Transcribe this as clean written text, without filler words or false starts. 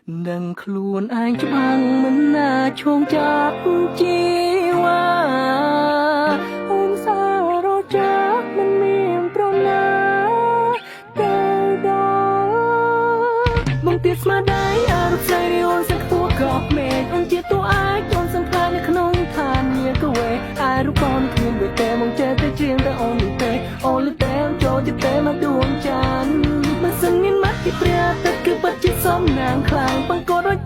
ដឹងខ្លួនឯងច្បាំងមិនណាឈោងចាប់ជីវ៉ាអូនសាររចាក់មិនមានប្រណាទៅដល់មកទៀតស្មារតីអរស្រីអូនសឹកទួកោមេឃអូនជាតួឯកអូនសំខាន់នៅក្នុងឋានញាកវេអាយរូបអូនគ្មានដូចតែមកចេះតែជាងតែអូននេះទេអូនលឺតែចូលចិត្តតែមកដួងចានមិនសឹងមានមកពីព្រះទឹកគឺពិតជាសំណាងខ្លាំងបង្កត់ដូច